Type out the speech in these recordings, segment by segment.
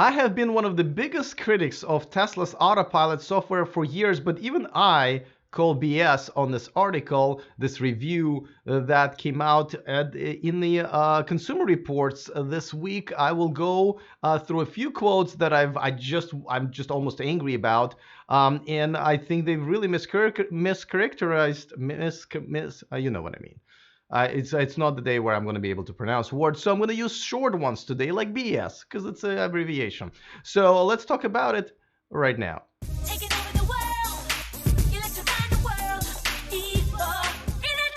I have been one of the biggest critics of Tesla's Autopilot software for years, but even I call BS on this article, this review that came out in the Consumer Reports this week. I will go through a few quotes that I'm just almost angry about, and I think they've really mischaracterized, you know what I mean. It's not the day where I'm going to be able to pronounce words, so I'm going to use short ones today, like BS, because it's an abbreviation. So let's talk about it right now. Taking over the world, electrifying the world, E4 in a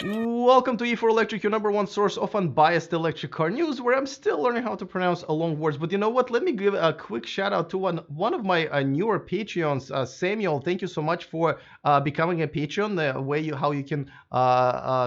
trend. Welcome to E4 Electric, your number one source of unbiased electric car news, where I'm still learning how to pronounce long words. But you know what? Let me give a quick shout out to one of my newer Patreons, Samuel. Thank you so much for becoming a Patreon. How you can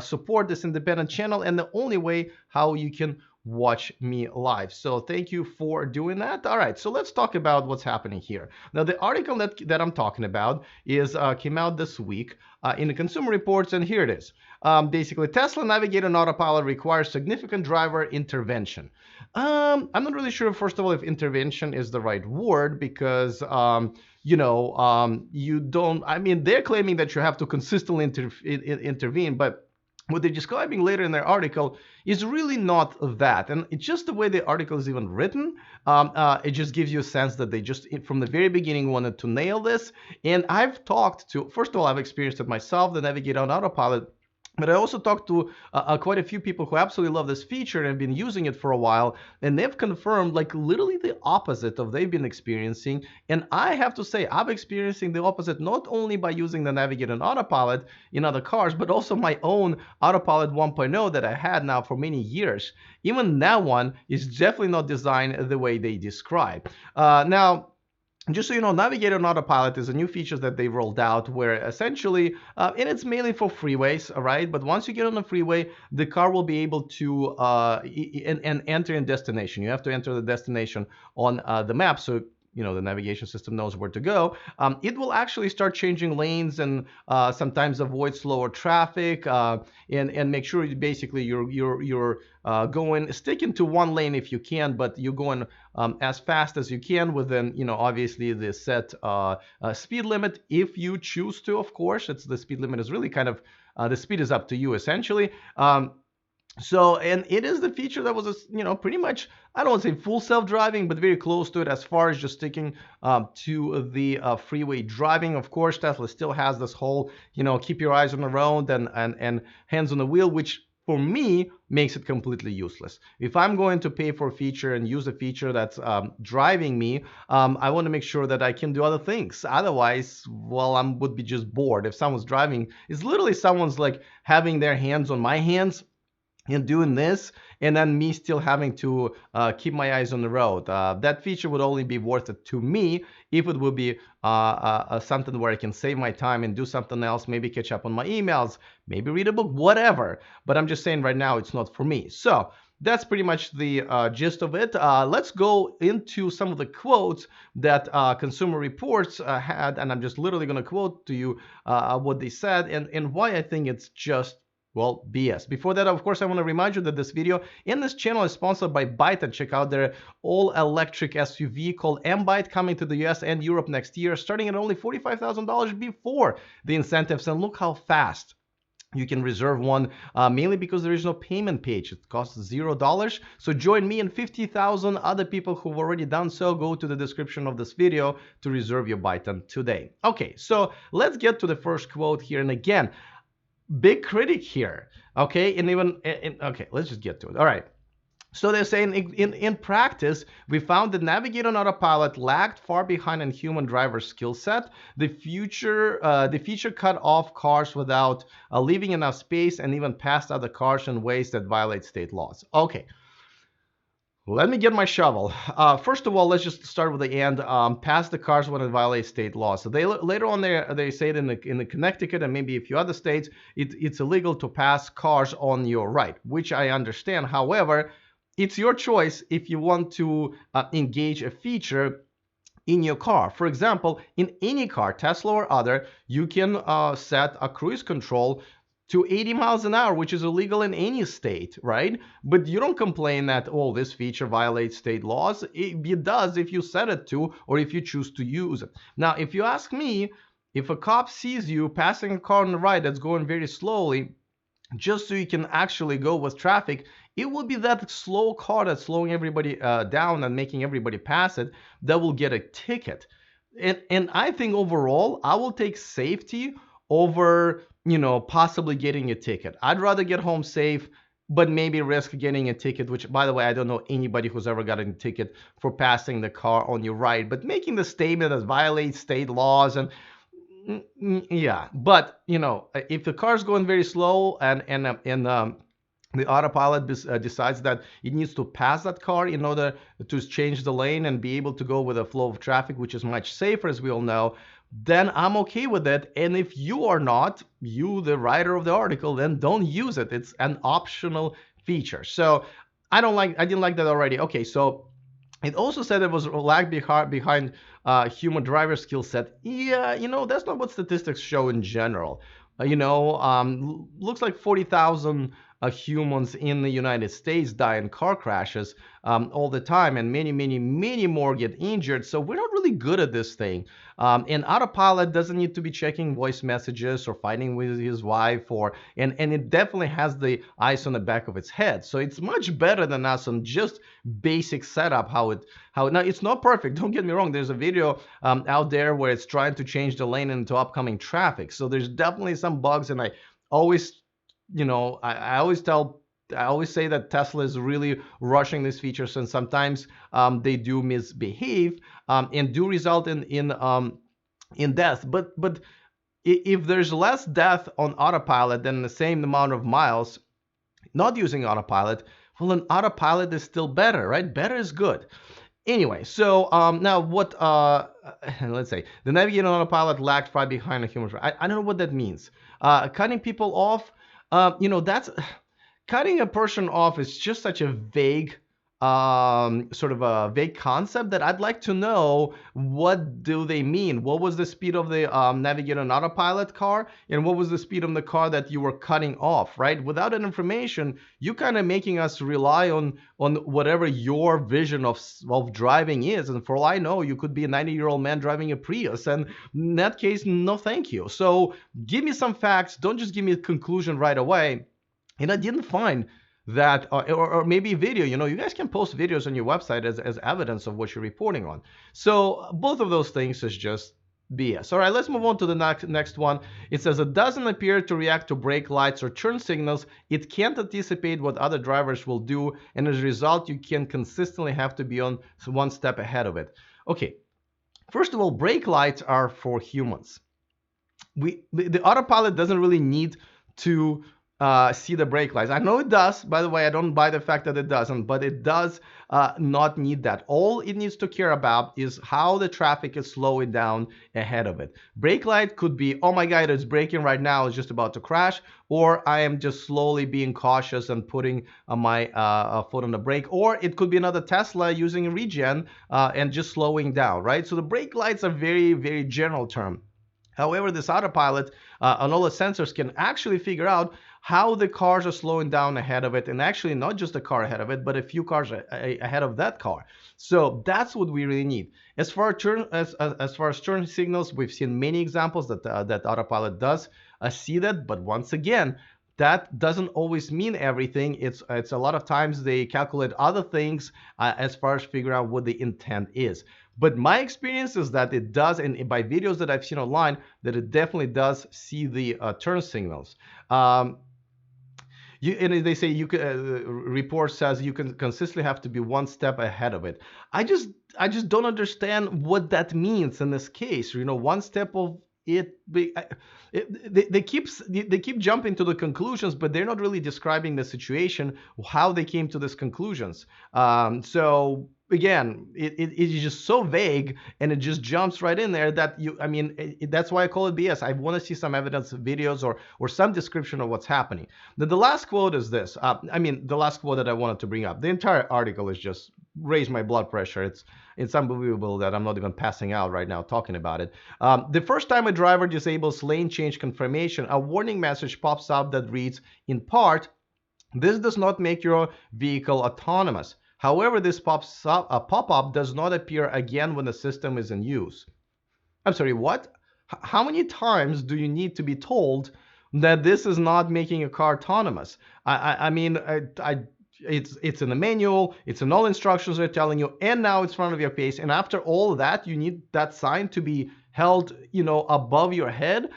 support this independent channel, and the only way how you can watch me live. So thank you for doing that. All right, so let's talk about what's happening here. Now, the article that I'm talking about is came out this week in the Consumer Reports, and here it is. Basically, Tesla Navigator and Autopilot requires significant driver intervention. I'm not really sure, first of all, if intervention is the right word, because you don't, I mean, they're claiming that you have to consistently intervene, but what they're describing later in their article is really not that. And it's just the way the article is even written. It just gives you a sense that they just, from the very beginning, wanted to nail this. And I've talked to, first of all, I've experienced it myself, the Navigator on Autopilot. But I also talked to quite a few people who absolutely love this feature and have been using it for a while, and they've confirmed like literally the opposite of they've been experiencing. And I have to say, I'm experiencing the opposite not only by using the Navigator and Autopilot in other cars, but also my own Autopilot 1.0 that I had now for many years. Even that one is definitely not designed the way they describe. Now, just so you know, Navigator and Autopilot is a new feature that they rolled out where essentially, and it's mainly for freeways, all right? But once you get on the freeway, the car will be able to and enter in destination. You have to enter the destination on the map, so the navigation system knows where to go. It will actually start changing lanes and sometimes avoid slower traffic and make sure basically you're sticking to one lane if you can, but you're going as fast as you can within obviously the set speed limit if you choose to. Of course, the speed limit is really kind of the speed is up to you essentially. And it is the feature that was, pretty much, I don't want to say full self-driving, but very close to it as far as just sticking to the freeway driving. Of course, Tesla still has this whole, keep your eyes on the road and hands on the wheel, which for me makes it completely useless. If I'm going to pay for a feature and use a feature that's driving me, I want to make sure that I can do other things. Otherwise, well, I would be just bored. If someone's driving, it's literally someone's like having their hands on my hands and doing this, and then me still having to keep my eyes on the road. That feature would only be worth it to me if it would be something where I can save my time and do something else, maybe catch up on my emails, maybe read a book, whatever. But I'm just saying right now it's not for me. So that's pretty much the gist of it. Let's go into some of the quotes that Consumer Reports had, and I'm just literally going to quote to you what they said and why I think it's just, well, BS. Before that, of course, I want to remind you that this video and this channel is sponsored by Byte, and check out their all-electric SUV called M-Byte, coming to the US and Europe next year, starting at only $45,000 before the incentives. And look how fast you can reserve one, mainly because there is no payment page. It costs $0. So join me and 50,000 other people who've already done so. Go to the description of this video to reserve your Byte today. Okay, so let's get to the first quote here. And again, big critic here, okay? And even, okay, let's just get to it. All right. So they're saying in practice, we found that Navigator and Autopilot lagged far behind in human driver skill set. The feature cut off cars without leaving enough space and even passed other cars in ways that violate state laws. Okay. Let me get my shovel. First of all, let's just start with the end. Pass the cars when it violates state law. So they later on they say it in the Connecticut and maybe a few other states, it's illegal to pass cars on your right, which I understand. However, it's your choice if you want to engage a feature in your car. For example, in any car, Tesla or other, you can set a cruise control to 80 miles an hour, which is illegal in any state, right? But you don't complain that, oh, this feature violates state laws. It does if you set it to, or if you choose to use it. Now, if you ask me, if a cop sees you passing a car on the right that's going very slowly, just so you can actually go with traffic, it will be that slow car that's slowing everybody down and making everybody pass it that will get a ticket. And I think overall, I will take safety over, possibly getting a ticket. I'd rather get home safe, but maybe risk getting a ticket, which, by the way, I don't know anybody who's ever gotten a ticket for passing the car on your right. But making the statement that violates state laws and yeah, but if the car's going very slow and the autopilot decides that it needs to pass that car in order to change the lane and be able to go with a flow of traffic, which is much safer, as we all know, then I'm okay with it. And if you are not, you, the writer of the article, then don't use it. It's an optional feature. So I didn't like that already. Okay, so it also said it was lag behind human driver skill set. Yeah, that's not what statistics show in general. Looks like 40,000 humans in the United States die in car crashes all the time, and many, many, many more get injured. So we're not really good at this thing. And Autopilot doesn't need to be checking voice messages or fighting with his wife, and it definitely has the eyes on the back of its head. So it's much better than us on just basic setup. How now it's not perfect. Don't get me wrong. There's a video out there where it's trying to change the lane into upcoming traffic. So there's definitely some bugs, and I always I always say that Tesla is really rushing these features, and sometimes they do misbehave and do result in death. But if there's less death on autopilot than the same amount of miles not using autopilot, well, then autopilot is still better, right? Better is good. Anyway, so now what? Let's say the navigating autopilot lagged far behind a human. I don't know what that means. Cutting people off. That's cutting a person off is just such a vague, sort of a vague concept that I'd like to know, what do they mean? What was the speed of the Navigator and Autopilot car, and what was the speed of the car that you were cutting off, right? Without that information, you kind of making us rely on whatever your vision of driving is. And for all I know, you could be a 90-year-old man driving a Prius, and in that case, no thank you. So give me some facts. Don't just give me a conclusion right away. And I didn't find that, or maybe video. You guys can post videos on your website as evidence of what you're reporting on. So both of those things is just BS. All right, let's move on to the next one. It says it doesn't appear to react to brake lights or turn signals. It can't anticipate what other drivers will do, and as a result, you can consistently have to be on one step ahead of it. Okay, first of all, brake lights are for humans. The autopilot doesn't really need to see the brake lights. I know it does. By the way, I don't buy the fact that it doesn't, but it does not need that. All it needs to care about is how the traffic is slowing down ahead of it. Brake light could be, oh my God, it's braking right now, it's just about to crash, or I am just slowly being cautious and putting my foot on the brake, or it could be another Tesla using regen and just slowing down, right? So the brake lights are very, very general term. However, this autopilot and all the sensors can actually figure out how the cars are slowing down ahead of it, and actually not just the car ahead of it, but a few cars ahead of that car. So that's what we really need. As far as turn signals, we've seen many examples that Autopilot does see that, but once again, that doesn't always mean everything. It's a lot of times they calculate other things as far as figuring out what the intent is. But my experience is that it does, and by videos that I've seen online, that it definitely does see the turn signals. And they say you can. Report says you can consistently have to be one step ahead of it. I just don't understand what that means in this case. One step of it. They keep jumping to the conclusions, but they're not really describing the situation, how they came to these conclusions. So again, it is just so vague, and it just jumps right in there that I mean, that's why I call it BS. I want to see some evidence, videos, or some description of what's happening. The last quote is this. I mean, the last quote that I wanted to bring up. The entire article is just raised my blood pressure. It's unbelievable that I'm not even passing out right now talking about it. The first time a driver disables lane change confirmation, a warning message pops up that reads, in part, this does not make your vehicle autonomous. However, this pop-up does not appear again when the system is in use. I'm sorry, what? How many times do you need to be told that this is not making a car autonomous? I mean, it's in the manual, it's in all instructions they're telling you, and now it's in front of your face. And after all that, you need that sign to be held, above your head.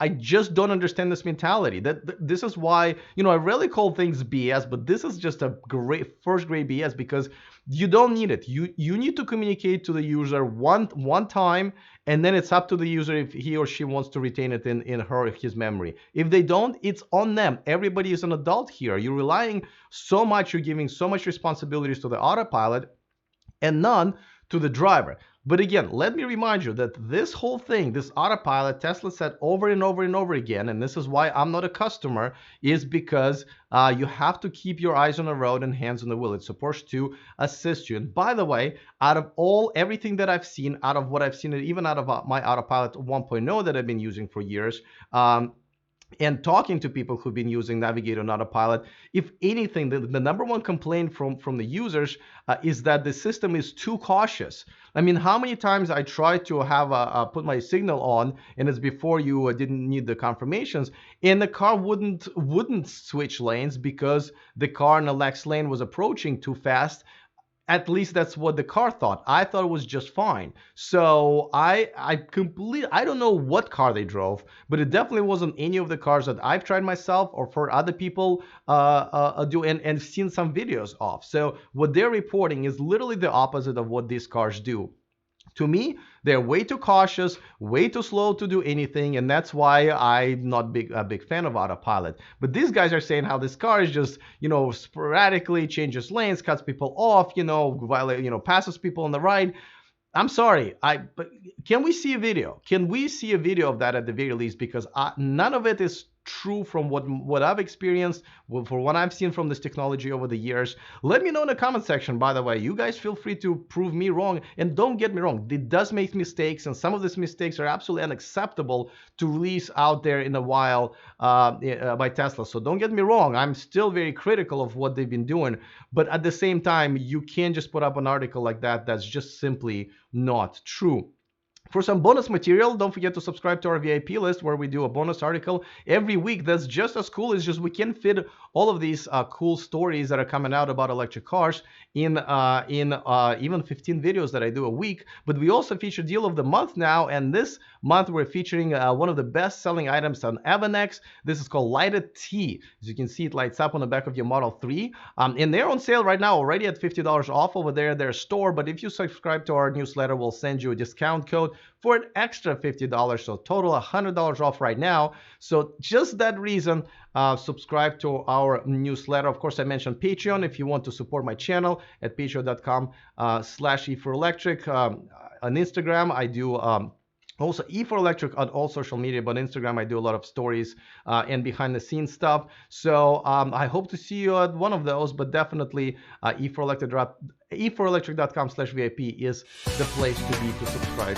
I just don't understand this mentality. This is why, I rarely call things BS, but this is just a great first grade BS, because you don't need it. You need to communicate to the user one time, and then it's up to the user if he or she wants to retain it in her or his memory. If they don't, it's on them. Everybody is an adult here. You're relying so much, you're giving so much responsibilities to the autopilot and none to the driver. But again, let me remind you that this whole thing, this autopilot, Tesla said over and over and over again, and this is why I'm not a customer, is because you have to keep your eyes on the road and hands on the wheel. It's supposed to assist you. And by the way, out of everything that I've seen, out of what I've seen, even out of my Autopilot 1.0 that I've been using for years, and talking to people who've been using Navigator and Autopilot, if anything, the number one complaint from the users is that the system is too cautious. I mean, how many times I tried to have put my signal on, and it's before you didn't need the confirmations, and the car wouldn't switch lanes because the car in the next lane was approaching too fast. At least that's what the car thought. I thought it was just fine. So I don't know what car they drove, but it definitely wasn't any of the cars that I've tried myself or for other people do and seen some videos of. So what they're reporting is literally the opposite of what these cars do. To me, they're way too cautious, way too slow to do anything, and that's why I'm not a big fan of Autopilot. But these guys are saying how this car is just, sporadically changes lanes, cuts people off, passes people on the right. I'm sorry, but can we see a video? Can we see a video of that at the very least? Because none of it is true from what I've experienced, for what I've seen from this technology over the years. Let me know in the comment section, by the way. You guys feel free to prove me wrong, and don't get me wrong, it does make mistakes, and some of these mistakes are absolutely unacceptable to release out there in a while by Tesla. So don't get me wrong, I'm still very critical of what they've been doing, but at the same time, you can't just put up an article like that that's just simply not true. For some bonus material, don't forget to subscribe to our VIP list, where we do a bonus article every week that's just as cool. It's just we can fit all of these cool stories that are coming out about electric cars in even 15 videos that I do a week. But we also feature Deal of the Month now, and this month we're featuring one of the best-selling items on Avanex. This is called Lighted Tea. As you can see, it lights up on the back of your Model 3. And they're on sale right now, already at $50 off over there, their store. But if you subscribe to our newsletter, we'll send you a discount code for an extra $50, so total $100 off right now. So just that reason, subscribe to our newsletter. Of course, I mentioned Patreon if you want to support my channel at patreon.com/E4Electric. On Instagram, I do also E4Electric on all social media, but Instagram I do a lot of stories and behind the scenes stuff. So I hope to see you at one of those, but definitely E4Electric.com/VIP is the place to be to subscribe